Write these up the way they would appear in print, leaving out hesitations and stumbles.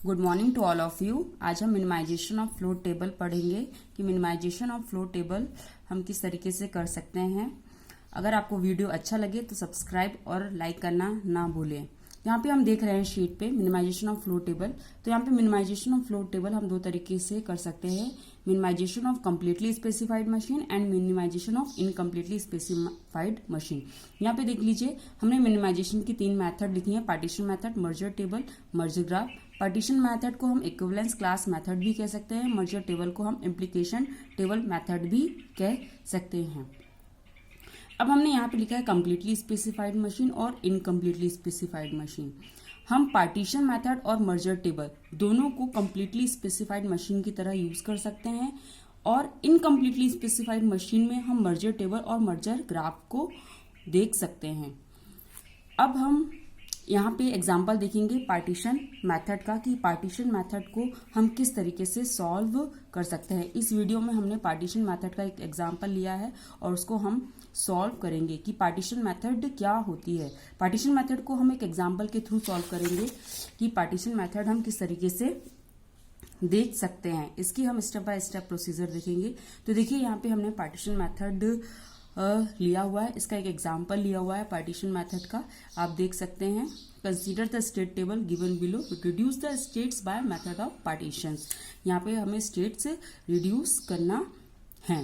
Good morning to all of you. आज हम minimisation of float table पढ़ेंगे कि मिनिमाइजेशन ऑफ फ्लोट टेबल हम किस तरीके से कर सकते हैं। अगर आपको वीडियो अच्छा लगे तो सब्सक्राइब और लाइक करना ना भूलें। यहाँ पे हम देख रहे हैं शीट पे मिनिमाइजेशन ऑफ फ्लोट टेबल। तो यहाँ पे मिनिमाइजेशन ऑफ फ्लोट टेबल हम दो तरीके से कर सकते हैं, minimisation of completely specified machine and minimisation of incompletely specified machine. यहाँ पे देख लीजिए, हमने मिनिमाइजेशन की 3 मेथड लिखी है, partition method, merger table, merger graph. Partition method को हम इक्विवेलेंस क्लास मेथड भी कह सकते हैं, मर्जर टेबल को हम इम्प्लीकेशन टेबल मेथड भी कह सकते हैं। अब हमने यहाँ पे लिखा है कंप्लीटली स्पेसिफाइड मशीन और इनकम्प्लीटली स्पेसिफाइड मशीन। हम पार्टीशन मेथड और मर्जर टेबल दोनों को कंप्लीटली स्पेसिफाइड मशीन की तरह यूज कर सकते हैं और इनकम्प्लीटली स्पेसिफाइड मशीन में हम मर्जर टेबल और मर्जर ग्राफ को देख सकते हैं। अब हम यहाँ पे एग्जाम्पल देखेंगे पार्टीशन मेथड का कि पार्टीशन मेथड को हम किस तरीके से सॉल्व कर सकते हैं। इस वीडियो में हमने पार्टीशन मेथड का एक एग्जाम्पल लिया है और उसको हम सॉल्व करेंगे कि पार्टीशन मेथड क्या होती है। पार्टीशन मेथड को हम एक एग्जाम्पल के थ्रू सॉल्व करेंगे कि पार्टीशन मेथड हम किस तरीके से देख सकते हैं। इसकी हम स्टेप बाय स्टेप प्रोसीजर देखेंगे। तो देखिए, यहाँ पे हमने पार्टीशन मेथड लिया हुआ है, इसका एक एग्जाम्पल लिया हुआ है पार्टीशन मेथड का, आप देख सकते हैं। Consider the state table given below, reduce the states by method of partitions. यहाँ पे हमें स्टेट्स रिड्यूस करना है।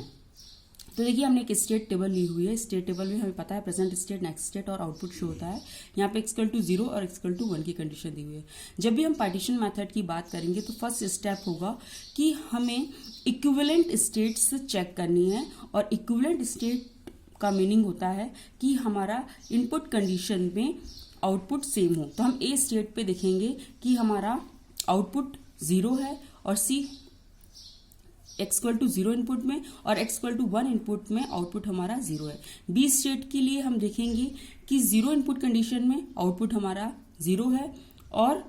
तो देखिए, हमने एक स्टेट टेबल ली हुई है। स्टेट टेबल में हमें पता है प्रेजेंट स्टेट, नेक्स्ट स्टेट और आउटपुट शो होता है। यहाँ पे x=0 और x=1 की कंडीशन दी हुई है। जब भी हम पार्टीशन मेथड की बात करेंगे तो फर्स्ट स्टेप होगा कि हमें इक्विवेलेंट स्टेट्स चेक करनी है, और इक्विवेलेंट स्टेट का मीनिंग होता है कि हमारा इनपुट कंडीशन में आउटपुट सेम हो। तो हम ए स्टेट पे देखेंगे कि हमारा आउटपुट 0 है और सी x=0 इनपुट में और x=1 इनपुट में आउटपुट हमारा 0 है। बी स्टेट के लिए हम देखेंगे कि 0 इनपुट कंडीशन में आउटपुट हमारा 0 है और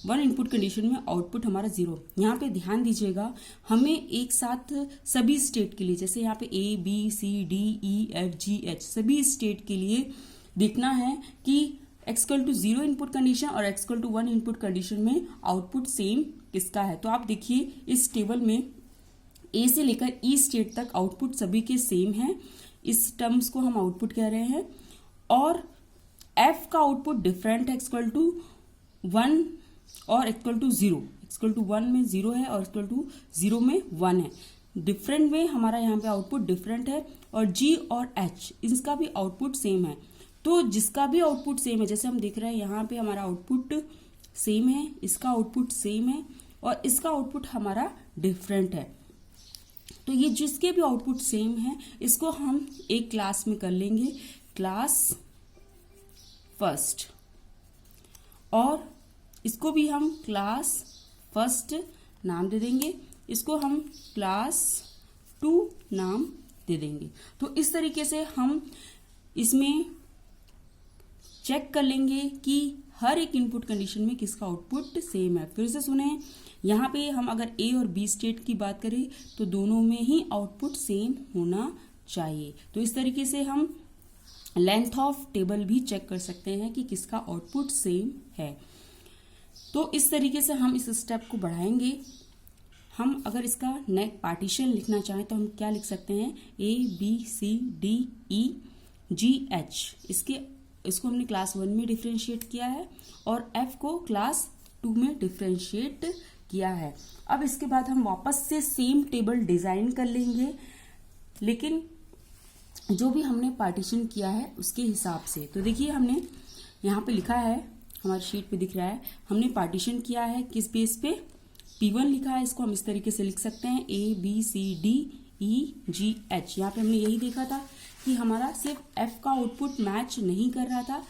1 इनपुट कंडीशन में आउटपुट हमारा 0। यहाँ पे ध्यान दीजिएगा, हमें एक साथ सभी स्टेट के लिए, जैसे यहाँ पे A B C D E F G H सभी स्टेट के लिए देखना है कि x=0 इनपुट कंडीशन और x=1 इनपुट कंडीशन में आउटपुट सेम किसका है। तो आप देखिए, इस टेबल में A से लेकर E स्टेट तक आउटपुट सभी के सेम है। इस टर्म्स को हम आउटपुट कह रहे हैं। और F का आउटपुट डिफरेंट है, x=1 और x=0। x=1 में 0 है और x=0 में 1 है। डिफरेंट में हमारा यहाँ पे आउटपुट डिफरेंट है। और G और H इसका भी आउटपुट सेम है। तो जिसका भी आउटपुट सेम है, जैसे हम देख रहे हैं यहाँ पे हमारा आउटपुट सेम है, इसका आउटपुट सेम है और इसका आउटपुट हमारा डिफरेंट है। तो ये जिसके भी आउटपुट सेम है, इसको हम एक क्लास में कर लेंगे, क्लास फर्स्ट, और इसको भी हम क्लास फर्स्ट नाम दे देंगे, इसको हम क्लास 2 नाम दे देंगे। तो इस तरीके से हम इसमें चेक कर लेंगे कि हर एक इनपुट कंडीशन में किसका आउटपुट सेम है। फिर से सुने, यहाँ पे हम अगर ए और बी स्टेट की बात करें तो दोनों में ही आउटपुट सेम होना चाहिए। तो इस तरीके से हम लेंथ ऑफ टेबल भी चेक कर सकते हैं कि किसका आउटपुट सेम है। तो इस तरीके से हम इस स्टेप को बढ़ाएंगे। हम अगर इसका नेक्स्ट पार्टीशन लिखना चाहें तो हम क्या लिख सकते हैं, ABCDEGH। इसको हमने क्लास 1 में डिफ्रेंशिएट किया है और F को क्लास 2 में डिफ्रेंशिएट किया है। अब इसके बाद हम वापस से सेम टेबल डिजाइन कर लेंगे, लेकिन जो भी हमने पार्टीशन किया है उसके हिसाब से। तो देखिए, हमने यहाँ पे लिखा है, हमारी शीट पे दिख रहा है, हमने पार्टीशन किया है किस बेस पे, P1 लिखा है। इसको हम इस तरीके से लिख सकते हैं ABCDEGH। यहाँ पे हमने यही देखा था कि हमारा सिर्फ F का आउटपुट मैच नहीं कर रहा था,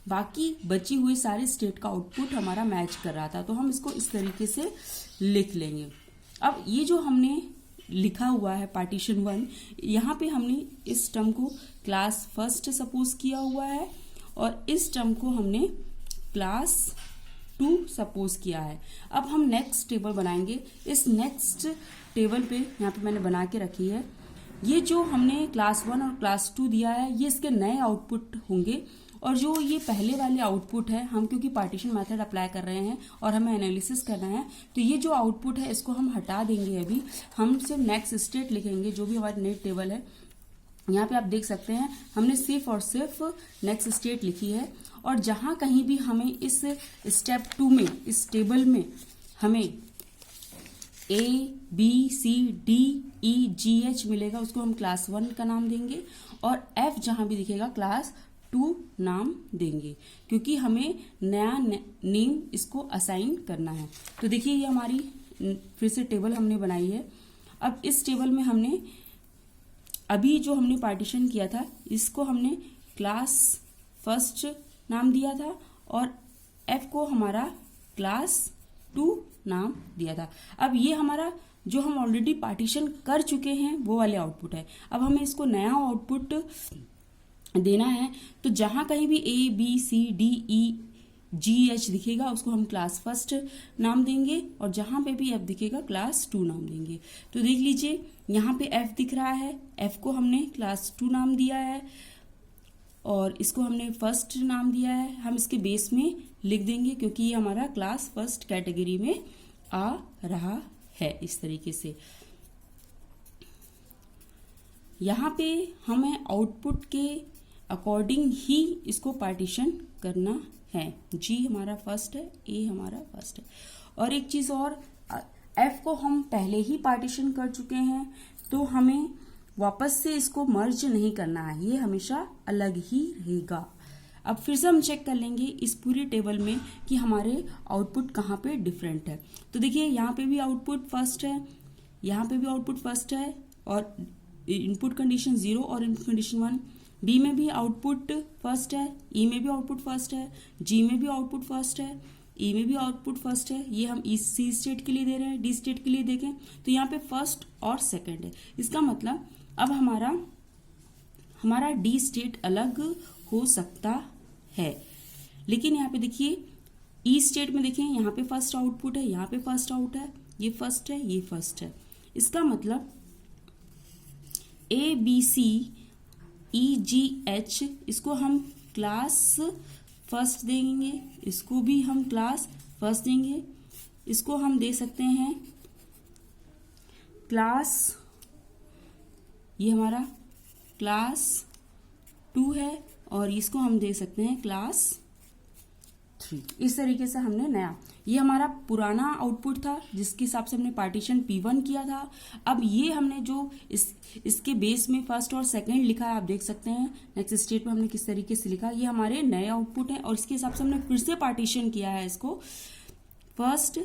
बाकी बची हुई सारी स्टेट का आउटपुट हमारा मैच कर रहा था। तो हम इसको इस तरीके से लिख लेंगे। अब ये जो हमने लिखा हुआ है पार्टीशन 1, यहाँ पे हमने इस टर्म को क्लास फर्स्ट सपोज किया हुआ है और इस टर्म को हमने क्लास 2 सपोज किया है। अब हम नेक्स्ट टेबल बनाएंगे। इस नेक्स्ट टेबल पे यहाँ पे मैंने बना के रखी है, ये जो हमने क्लास 1 और क्लास 2 दिया है, ये इसके नए आउटपुट होंगे और जो ये पहले वाले आउटपुट है, हम क्योंकि पार्टीशन मेथड अप्लाई कर रहे हैं और हमें एनालिसिस करना है, तो ये जो आउटपुट है इसको हम हटा देंगे। अभी हम सिर्फ नेक्स्ट स्टेट लिखेंगे, जो भी हमारी नेट टेबल है। यहाँ पे आप देख सकते हैं हमने सिर्फ और सिर्फ नेक्स्ट स्टेट लिखी है, और जहां कहीं भी हमें इस स्टेप 2 में, इस टेबल में हमें ABCDEGH मिलेगा, उसको हम क्लास 1 का नाम देंगे, और F जहां भी दिखेगा क्लास 2 नाम देंगे, क्योंकि हमें नया नेम इसको असाइन करना है। तो देखिए ये हमारी फिर से टेबल हमने बनाई है। अब इस टेबल में हमने अभी जो हमने पार्टीशन किया था, इसको हमने क्लास फर्स्ट नाम दिया था, और F को हमारा क्लास 2 नाम दिया था। अब ये हमारा जो हम ऑलरेडी पार्टीशन कर चुके हैं वो वाले आउटपुट है। अब हमें इसको नया आउटपुट देना है, तो जहां कहीं भी ABCDEGH दिखेगा उसको हम क्लास फर्स्ट नाम देंगे, और जहां पे भी F दिखेगा क्लास 2 नाम देंगे। तो देख लीजिए यहाँ पे F दिख रहा है, F को हमने क्लास 2 नाम दिया है, और इसको हमने फर्स्ट नाम दिया है। हम इसके बेस में लिख देंगे, क्योंकि ये हमारा क्लास फर्स्ट कैटेगरी में आ रहा है। इस तरीके से यहाँ पे हमें आउटपुट के अकॉर्डिंग ही इसको पार्टीशन करना है। G हमारा फर्स्ट है, A हमारा फर्स्ट है। और एक चीज और, F को हम पहले ही पार्टीशन कर चुके हैं, तो हमें वापस से इसको मर्ज नहीं करना है, ये हमेशा अलग ही रहेगा। अब फिर से हम चेक कर लेंगे इस पूरी टेबल में कि हमारे आउटपुट कहाँ पे डिफरेंट है। तो देखिए यहाँ पे भी आउटपुट फर्स्ट है, यहाँ पे भी आउटपुट फर्स्ट है, और इनपुट कंडीशन 0 और इनपुट कंडीशन 1। बी में भी आउटपुट फर्स्ट है, ई में भी आउटपुट फर्स्ट है, जी में भी आउटपुट फर्स्ट है, ई में भी आउटपुट फर्स्ट है। ये हम इस सी स्टेट के लिए दे रहे हैं। डी स्टेट के लिए देखें तो यहाँ पे फर्स्ट और सेकंड है। इसका मतलब अब हमारा डी स्टेट अलग हो सकता है, लेकिन यहाँ पे देखिए ई स्टेट में देखें, यहाँ पे फर्स्ट आउटपुट है, यहाँ पे फर्स्ट आउट है, ये फर्स्ट है, ये फर्स्ट है। इसका मतलब ABCEGH इसको हम क्लास फर्स्ट देंगे, इसको भी हम क्लास फर्स्ट देंगे, इसको हम दे सकते हैं क्लास, ये हमारा क्लास 2 है, और इसको हम दे सकते हैं क्लास 3। इस तरीके से हमने नया, ये हमारा पुराना आउटपुट था जिसके हिसाब से हमने पार्टीशन P1 किया था। अब ये हमने जो इसके बेस में फर्स्ट और सेकंड लिखा है, आप देख सकते हैं नेक्स्ट स्टेट में हमने किस तरीके से लिखा, ये हमारे नए आउटपुट है, और इसके हिसाब से हमने फिर से पार्टीशन किया है इसको फर्स्ट,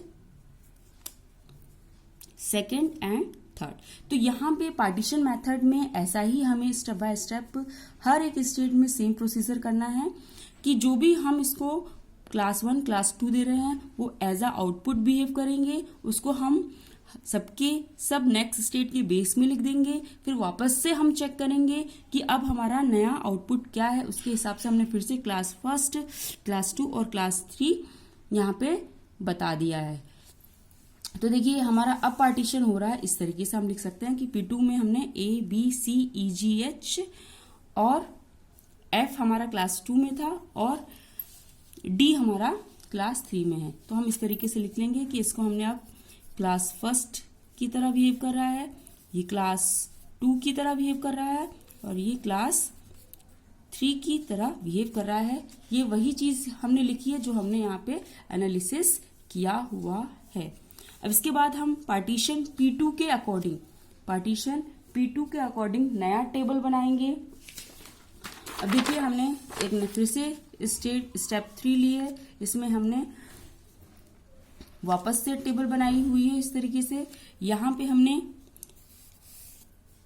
सेकंड एंड थर्ड। तो यहाँ पे पार्टीशन मेथड में ऐसा ही हमें स्टेप बाय स्टेप हर एक स्टेट में सेम प्रोसीजर करना है, कि जो भी हम इसको क्लास 1 क्लास 2 दे रहे हैं वो एज अ आउटपुट बिहेव करेंगे, उसको हम सब नेक्स्ट स्टेट के बेस में लिख देंगे। फिर वापस से हम चेक करेंगे कि अब हमारा नया आउटपुट क्या है, उसके हिसाब से हमने फिर से क्लास फर्स्ट, क्लास 2 और क्लास 3 यहाँ पे बता दिया है। तो देखिए हमारा अब पार्टीशन हो रहा है, इस तरीके से हम लिख सकते हैं कि P2 में हमने ABCEGH और F हमारा क्लास 2 में था और D हमारा क्लास 3 में है। तो हम इस तरीके से लिख लेंगे कि इसको हमने अब क्लास फर्स्ट की तरह बिहेव कर रहा है, ये क्लास 2 की तरह बिहेव कर रहा है, और ये क्लास 3 की तरह बिहेव कर रहा है। ये वही चीज हमने लिखी है जो हमने यहाँ पे एनालिसिस किया हुआ है। अब इसके बाद हम पार्टीशन P2 के अकॉर्डिंग नया टेबल बनाएंगे। अब देखिए हमने एक फिर से स्टेप 3 ली है, इसमें हमने वापस से टेबल बनाई हुई है इस तरीके से। यहाँ पे हमने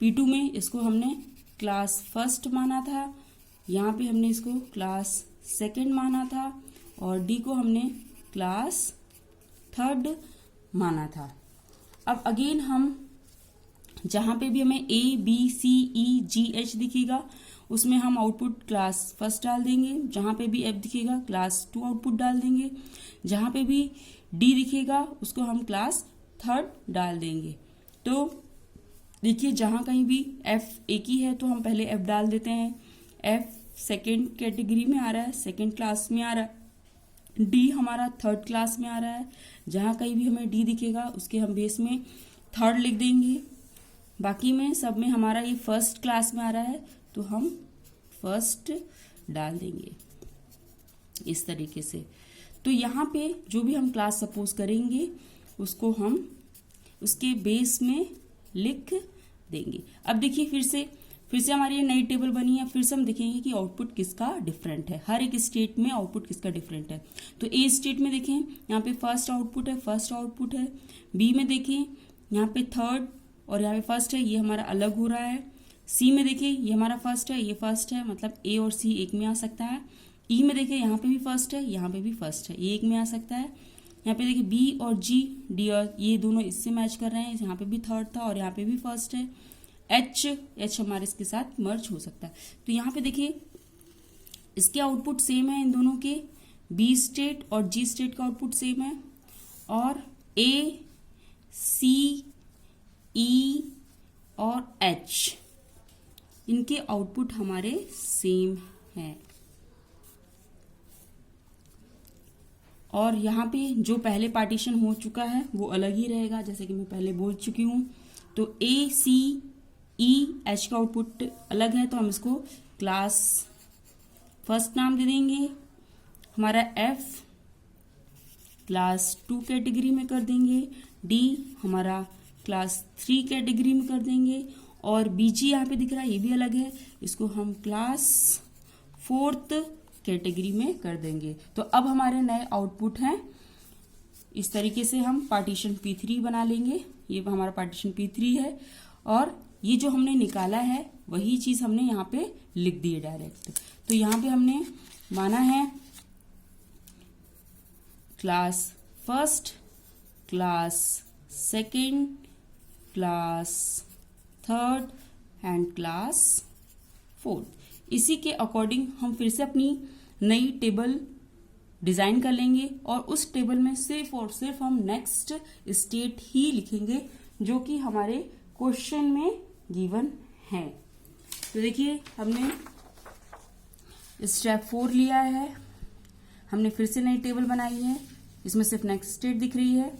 P2 में इसको हमने क्लास फर्स्ट माना था, यहाँ पे हमने इसको क्लास सेकंड माना था, और D को हमने क्लास थर्ड माना था। अब अगेन हम जहां पे भी हमें ABCEGH दिखेगा उसमें हम आउटपुट क्लास फर्स्ट डाल देंगे, जहां पे भी F दिखेगा क्लास 2 आउटपुट डाल देंगे, जहां पे भी D दिखेगा उसको हम क्लास थर्ड डाल देंगे। तो देखिए जहां कहीं भी F एक ही है तो हम पहले F डाल देते हैं, F सेकेंड कैटेगरी में आ रहा है, सेकेंड क्लास में आ रहा है। डी हमारा थर्ड क्लास में आ रहा है। जहाँ कहीं भी हमें डी दिखेगा उसके हम बेस में थर्ड लिख देंगे। बाकी में सब में हमारा ये फर्स्ट क्लास में आ रहा है तो हम फर्स्ट डाल देंगे इस तरीके से। तो यहाँ पे जो भी हम क्लास सपोज करेंगे उसको हम उसके बेस में लिख देंगे। अब देखिए फिर से हमारी ये नई टेबल बनी है। फिर से हम देखेंगे कि आउटपुट किसका डिफरेंट है। हर एक स्टेट में आउटपुट किसका डिफरेंट है। तो ए स्टेट में देखें यहाँ पे फर्स्ट आउटपुट है। बी में देखें यहाँ पे थर्ड और यहाँ पे फर्स्ट है, ये हमारा अलग हो रहा है। सी में देखें ये हमारा फर्स्ट है, ये फर्स्ट है, मतलब ए और सी एक में आ सकता है। ई में देखें यहाँ पे भी फर्स्ट है, यहाँ पे भी फर्स्ट है, ये एक में आ सकता है। यहाँ पे देखिए बी और जी, डी और ये दोनों इससे मैच कर रहे हैं। यहाँ पे भी थर्ड था और यहाँ पे भी फर्स्ट है। एच हमारे इसके साथ मर्ज हो सकता है। तो यहाँ पे देखिए इसके आउटपुट सेम है इन दोनों के, बी स्टेट और जी स्टेट का आउटपुट सेम है। और ए, सी, ई और एच इनके आउटपुट हमारे सेम हैं। और यहाँ पे जो पहले पार्टीशन हो चुका है वो अलग ही रहेगा, जैसे कि मैं पहले बोल चुकी हूँ। तो ए, सी, ई, एच का आउटपुट अलग है तो हम इसको क्लास फर्स्ट नाम दे देंगे। हमारा एफ क्लास 2 कैटेगरी में कर देंगे। डी हमारा क्लास 3 कैटेगरी में कर देंगे। और बीजी यहाँ पे दिख रहा है ये भी अलग है, इसको हम क्लास 4th कैटेगरी में कर देंगे। तो अब हमारे नए आउटपुट हैं। इस तरीके से हम पार्टीशन P3 बना लेंगे। ये हमारा पार्टीशन P3 है और ये जो हमने निकाला है वही चीज हमने यहाँ पे लिख दी है डायरेक्ट। तो यहाँ पे हमने माना है class first, class second, class third and class fourth. इसी के अकॉर्डिंग हम फिर से अपनी नई टेबल डिजाइन कर लेंगे और उस टेबल में सिर्फ और सिर्फ हम नेक्स्ट स्टेट ही लिखेंगे जो कि हमारे क्वेश्चन में गिवन है। तो देखिए हमने स्टेप 4 लिया है, हमने फिर से नई टेबल बनाई है, इसमें सिर्फ नेक्स्ट स्टेट दिख रही है।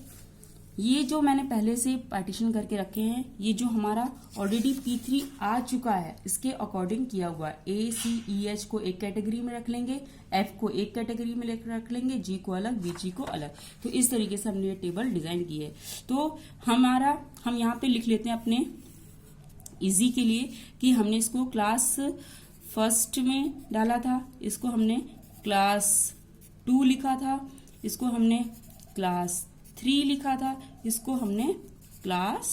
ये जो मैंने पहले से पार्टीशन करके रखे हैं ये जो हमारा ऑलरेडी P3 आ चुका है इसके अकॉर्डिंग किया हुआ है। ए, सी, ई, एच को एक कैटेगरी में रख लेंगे, एफ को एक कैटेगरी में रख लेंगे, जी को अलग, बीजी को अलग। तो इस तरीके से हमने ये टेबल डिजाइन की है। तो हम यहाँ पे लिख लेते हैं अपने इजी के लिए कि हमने इसको क्लास फर्स्ट में डाला था, इसको हमने क्लास 2 लिखा था, इसको हमने क्लास 3 लिखा था, इसको हमने क्लास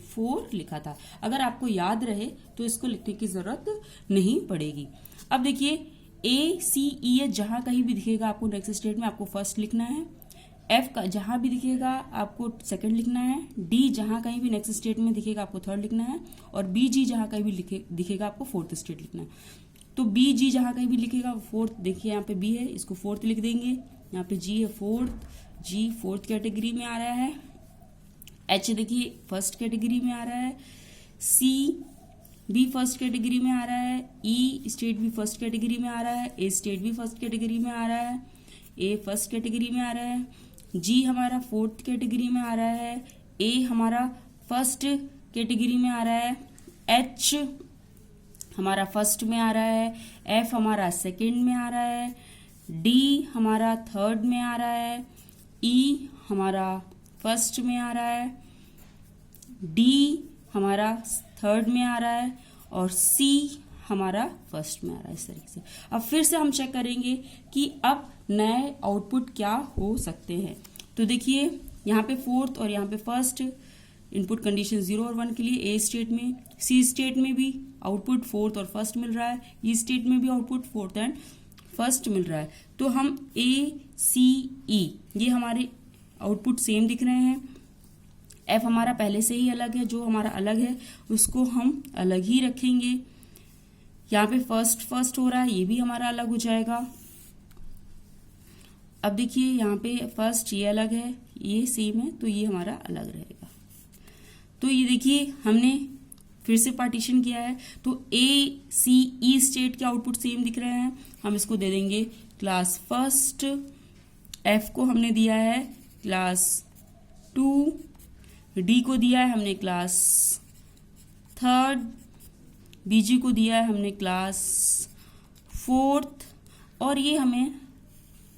4 लिखा था। अगर आपको याद रहे तो इसको लिखने की जरूरत नहीं पड़ेगी। अब देखिए ए, सी, ई, एच जहां कहीं भी दिखेगा आपको नेक्स्ट स्टेट में आपको फर्स्ट लिखना है। एफ का जहां भी दिखेगा आपको सेकंड लिखना है। डी जहां कहीं भी नेक्स्ट स्टेट में दिखेगा आपको थर्ड लिखना है। और बी, जी जहां कहीं भी दिखेगा आपको फोर्थ स्टेट लिखना है। तो बी, जी जहां कहीं भी लिखेगा फोर्थ, देखिए यहाँ पे बी है इसको फोर्थ लिख देंगे, यहाँ पे जी है फोर्थ, जी फोर्थ कैटेगरी में आ रहा है। एच देखिए फर्स्ट कैटेगरी में आ रहा है। सी भी फर्स्ट कैटेगरी में आ रहा है। ई स्टेट भी फर्स्ट कैटेगरी में आ रहा है। ए स्टेट भी फर्स्ट कैटेगरी में आ रहा है। ए फर्स्ट कैटेगरी में आ रहा है। जी हमारा फोर्थ कैटेगरी में आ रहा है। ए हमारा फर्स्ट कैटेगरी में आ रहा है। एच हमारा फर्स्ट में आ रहा है। एफ हमारा सेकंड में आ रहा है। डी हमारा थर्ड में आ रहा है। ई हमारा फर्स्ट में आ रहा है। डी हमारा थर्ड में आ रहा है और सी हमारा फर्स्ट में आ रहा है। इस तरीके से अब फिर से हम चेक करेंगे कि अब नए आउटपुट क्या हो सकते हैं। तो देखिए यहाँ पे फोर्थ और यहाँ पे फर्स्ट इनपुट कंडीशन 0 और 1 के लिए ए स्टेट में, सी स्टेट में भी आउटपुट फोर्थ और फर्स्ट मिल रहा है, ई स्टेट में भी आउटपुट फोर्थ एंड फर्स्ट मिल रहा है। तो हम ए, सी, ई ये हमारे आउटपुट सेम दिख रहे हैं। एफ हमारा पहले से ही अलग है, जो हमारा अलग है उसको हम अलग ही रखेंगे। यहाँ पे फर्स्ट हो रहा है, ये भी हमारा अलग हो जाएगा। अब देखिए यहाँ पे फर्स्ट ये अलग है, ये सेम है, तो ये हमारा अलग रहेगा। तो ये देखिए हमने फिर से पार्टीशन किया है, तो A-C-E स्टेट के आउटपुट सेम दिख रहे हैं, हम इसको दे देंगे क्लास फर्स्ट। F को हमने दिया है क्लास 2, D को दिया है हमने क्लास थर्ड, BG को दिया है हमने क्लास 4th, और ये हमें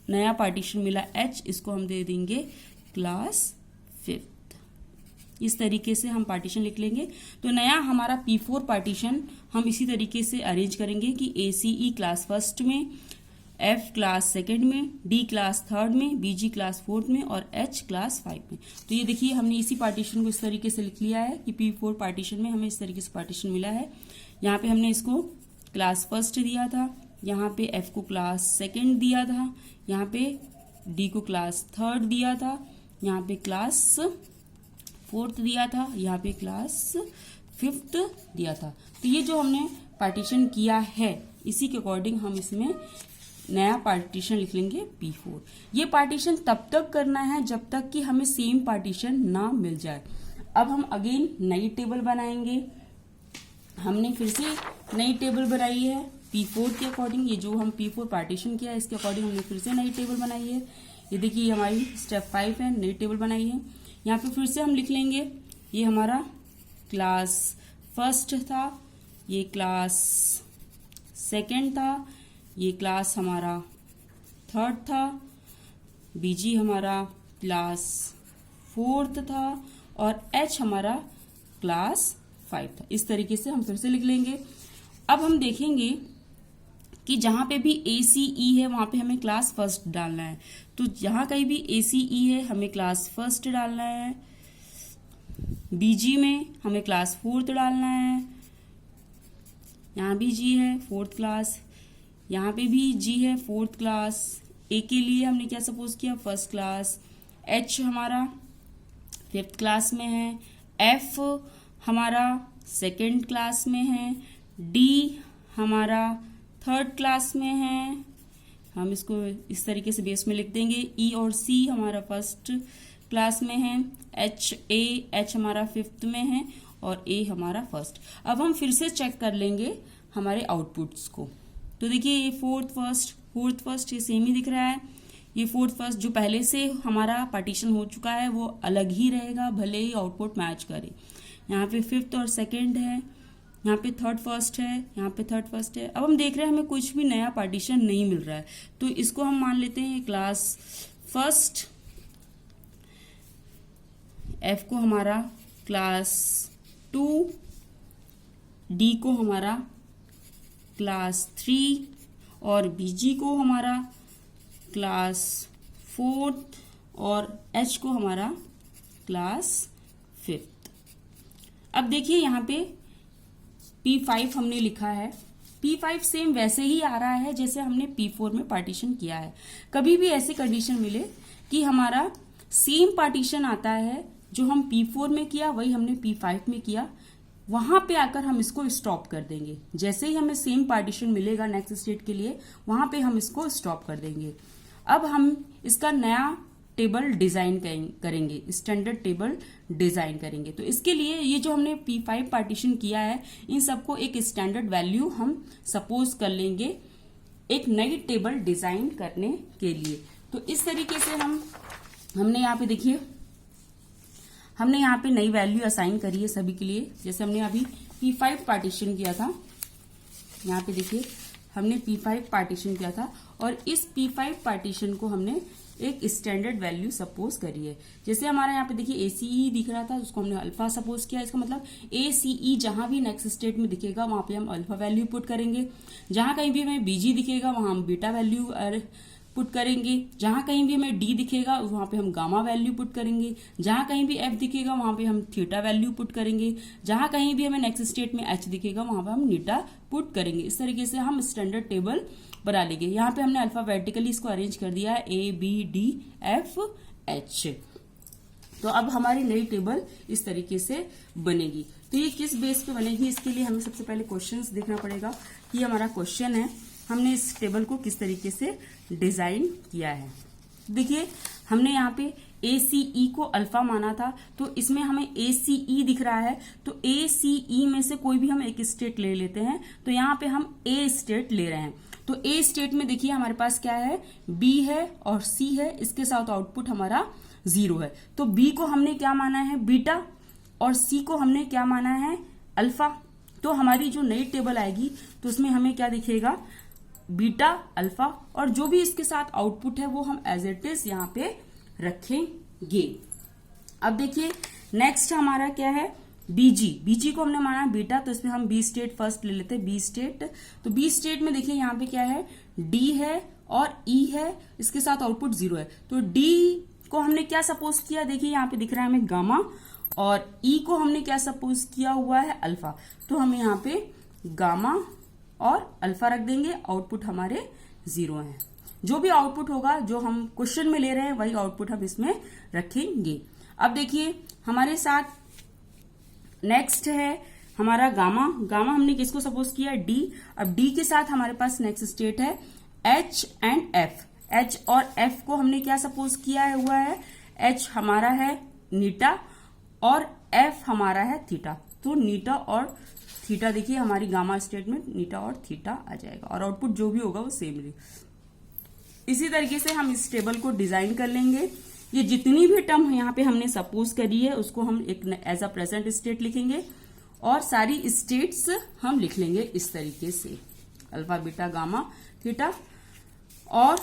नया पार्टीशन मिला H, इसको हम दे देंगे क्लास 5th। इस तरीके से हम पार्टीशन लिख लेंगे। तो नया हमारा P4 पार्टीशन हम इसी तरीके से अरेंज करेंगे कि ACE क्लास फर्स्ट में, F क्लास सेकेंड में, D क्लास थर्ड में, BG क्लास 4th में और H क्लास 5 में। तो ये देखिए हमने इसी पार्टीशन को इस तरीके से लिख लिया है कि P4 पार्टीशन में हमें इस तरीके से पार्टीशन मिला है। यहाँ पे हमने इसको क्लास फर्स्ट दिया था, यहाँ पे F को क्लास सेकेंड दिया था, यहाँ पे D को क्लास थर्ड दिया था, यहाँ पे क्लास 4th दिया था, यहाँ पे क्लास 5th दिया था। तो ये जो हमने पार्टीशन किया है इसी के अकॉर्डिंग हम इसमें नया पार्टीशन लिख लेंगे P4। ये पार्टीशन तब तक करना है जब तक कि हमें सेम पार्टीशन ना मिल जाए। अब हम अगेन नई टेबल बनाएंगे। हमने फिर से नई टेबल बनाई है P4 के अकॉर्डिंग। ये जो हम P4 पार्टीशन किया है इसके अकॉर्डिंग हमने फिर से नई टेबल बनाई है। ये देखिए हमारी स्टेप 5 है, नई टेबल बनाई है। यहाँ पे फिर से हम लिख लेंगे, ये हमारा क्लास फर्स्ट था, ये क्लास सेकेंड था, ये क्लास हमारा थर्ड था, BG हमारा क्लास 4th था और H हमारा क्लास 5 था। इस तरीके से हम फिर से लिख लेंगे। अब हम देखेंगे कि जहां पे भी ACE है वहां पे हमें क्लास फर्स्ट डालना है। तो जहां कहीं भी ACE है हमें क्लास फर्स्ट डालना है, BG में हमें क्लास 4th डालना है, यहाँ भी G है 4th क्लास, यहाँ पे भी G है 4th क्लास। A के लिए हमने क्या सपोज किया, फर्स्ट क्लास। H हमारा 5th क्लास में है, F हमारा सेकेंड क्लास में है, D हमारा थर्ड क्लास में है, हम इसको इस तरीके से बेस में लिख देंगे। E और C हमारा फर्स्ट क्लास में है, H हमारा 5th में है और A हमारा फर्स्ट। अब हम फिर से चेक कर लेंगे हमारे आउटपुट्स को। तो देखिए ये 4th फर्स्ट ये सेम ही दिख रहा है। ये 4th फर्स्ट जो पहले से हमारा पार्टीशन हो चुका है वो अलग ही रहेगा, भले ही आउटपुट मैच करे। यहाँ पे 5th और सेकेंड है, यहाँ पे 3rd फर्स्ट है, यहाँ पे 3rd फर्स्ट है। अब हम देख रहे हैं हमें कुछ भी नया पार्टीशन नहीं मिल रहा है, तो इसको हम मान लेते हैं क्लास फर्स्ट। F को हमारा क्लास 2, D को हमारा क्लास 3 और BG को हमारा क्लास 4th और H को हमारा क्लास 5th। अब देखिए यहाँ पे P5 हमने लिखा है, P5 सेम वैसे ही आ रहा है जैसे हमने P4 में पार्टीशन किया है। कभी भी ऐसी कंडीशन मिले कि हमारा सेम पार्टीशन आता है, जो हम P4 में किया वही हमने P5 में किया, वहां पे आकर हम इसको स्टॉप कर देंगे। जैसे ही हमें सेम पार्टीशन मिलेगा नेक्स्ट स्टेट के लिए, वहां पे हम इसको स्टॉप कर देंगे। अब हम इसका नया टेबल डिजाइन करेंगे, स्टैंडर्ड टेबल डिजाइन करेंगे। तो इसके लिए ये जो हमने P5 पार्टीशन किया है, इन सबको एक स्टैंडर्ड वैल्यू हम सपोज कर लेंगे एक नई टेबल डिजाइन करने के लिए। तो इस तरीके से हमने यहाँ पे देखिए, हमने यहाँ पे नई वैल्यू असाइन करी है सभी के लिए। जैसे हमने अभी P5 पार्टीशन किया था, यहाँ पे देखिए हमने P5 पार्टीशन किया था और इस P5 पार्टीशन को हमने एक स्टैंडर्ड वैल्यू सपोज करी है। जैसे हमारा यहाँ पे देखिए ACE दिख रहा था, उसको हमने अल्फा सपोज किया। इसका मतलब ACE जहां भी नेक्स्ट स्टेट में दिखेगा वहां पे हम अल्फा वैल्यू पुट करेंगे, जहां कहीं भी हमें BG दिखेगा वहां हम बीटा वैल्यू पुट करेंगे, जहां कहीं भी हमें D दिखेगा वहां पे हम गामा वैल्यू पुट करेंगे, जहां कहीं भी F दिखेगा वहां पे हम थीटा वैल्यू पुट करेंगे, जहां कहीं भी हमें नेक्स्ट स्टेट में H दिखेगा वहां पे हम नीटा पुट करेंगे। इस तरीके से हम स्टैंडर्ड टेबल बना लेंगे। यहाँ पे हमने अल्फाबेटिकली इसको अरेंज कर दिया है ABDFH। तो अब हमारी नई टेबल इस तरीके से बनेगी। तो ये किस बेस पे बनेगी, इसके लिए हमें सबसे पहले क्वेश्चंस देखना पड़ेगा। ये हमारा क्वेश्चन है, हमने इस टेबल को किस तरीके से डिजाइन किया है। देखिए हमने यहाँ पे ACE को अल्फा माना था, तो इसमें हमें ACE दिख रहा है, तो ACE में से कोई भी हम एक स्टेट ले लेते हैं। तो यहाँ पे हम A स्टेट ले रहे हैं। तो A स्टेट में देखिए हमारे पास क्या है, B है और C है, इसके साथ आउटपुट हमारा 0 है। तो B को हमने क्या माना है, बीटा, और C को हमने क्या माना है, अल्फा। तो हमारी जो नई टेबल आएगी तो उसमें हमें क्या दिखेगा, बीटा, अल्फा, और जो भी इसके साथ आउटपुट है वो हम एज इट इज यहाँ पे रखेंगे। अब देखिए नेक्स्ट हमारा क्या है, बीजी को हमने माना बीटा, तो इसमें हम बी स्टेट फर्स्ट ले लेते हैं, बी स्टेट। तो बी स्टेट में देखिए यहाँ पे क्या है, डी है और ई है, इसके साथ आउटपुट 0 है। तो डी को हमने क्या सपोज किया, देखिए यहाँ पे दिख रहा है हमें गामा, और ई को हमने क्या सपोज किया हुआ है, अल्फा। तो हम यहाँ पे गामा और अल्फा रख देंगे, आउटपुट हमारे 0 है। जो भी आउटपुट होगा जो हम क्वेश्चन में ले रहे हैं वही आउटपुट हम इसमें रखेंगे। अब देखिए हमारे साथ नेक्स्ट है हमारा गामा। गामा हमने किसको सपोज किया, डी। अब डी के साथ हमारे पास नेक्स्ट स्टेट है एच एंड एफ। एच और एफ को हमने क्या सपोज किया हुआ है, एच हमारा है नीटा और एफ हमारा है थीटा। तो नीटा और थीटा देखिए हमारी गामा स्टेट में नीटा और थीटा आ जाएगा, और आउटपुट जो भी होगा वो सेम रहेगा। इसी तरीके से हम इस टेबल को डिजाइन कर लेंगे। ये जितनी भी टर्म यहाँ पे हमने सपोज करी है उसको हम एक एज अ प्रेजेंट स्टेट लिखेंगे, और सारी स्टेट्स हम लिख लेंगे इस तरीके से, अल्फा, बीटा, गामा, थीटा। और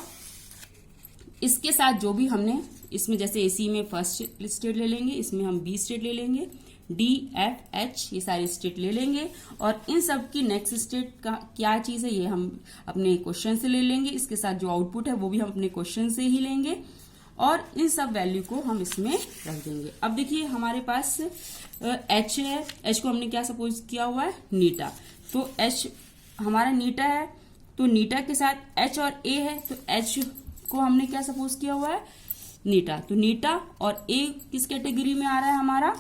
इसके साथ जो भी हमने इसमें जैसे एसी में फर्स्ट स्टेट ले लेंगे, इसमें हम बी स्टेट ले लेंगे, डी, एफ, एच, ये सारे स्टेट ले लेंगे, और इन सब की नेक्स्ट स्टेट का क्या चीज है ये हम अपने क्वेश्चन से ले लेंगे। इसके साथ जो आउटपुट है वो भी हम अपने क्वेश्चन से ही लेंगे, और इन सब वैल्यू को हम इसमें रख देंगे। अब देखिए हमारे पास एच है, एच को हमने क्या सपोज किया हुआ है, नीटा। तो एच हमारा नीटा है, तो नीटा के साथ एच और ए है, तो एच को हमने क्या सपोज किया हुआ है, नीटा। तो नीटा और ए किस कैटेगरी में आ रहा है हमारा,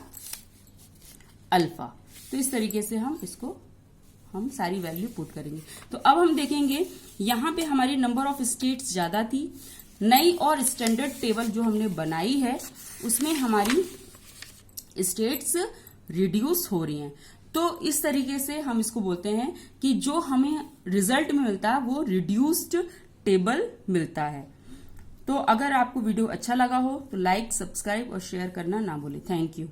अल्फा। तो इस तरीके से हम सारी वैल्यू पुट करेंगे। तो अब हम देखेंगे यहाँ पे हमारी नंबर ऑफ स्टेट्स ज्यादा थी, नई और स्टैंडर्ड टेबल जो हमने बनाई है उसमें हमारी स्टेट्स रिड्यूस हो रही हैं। तो इस तरीके से हम इसको बोलते हैं कि जो हमें रिजल्ट में मिलता है वो रिड्यूस्ड टेबल मिलता है। तो अगर आपको वीडियो अच्छा लगा हो तो लाइक, सब्सक्राइब और शेयर करना ना भूलें। Thank you.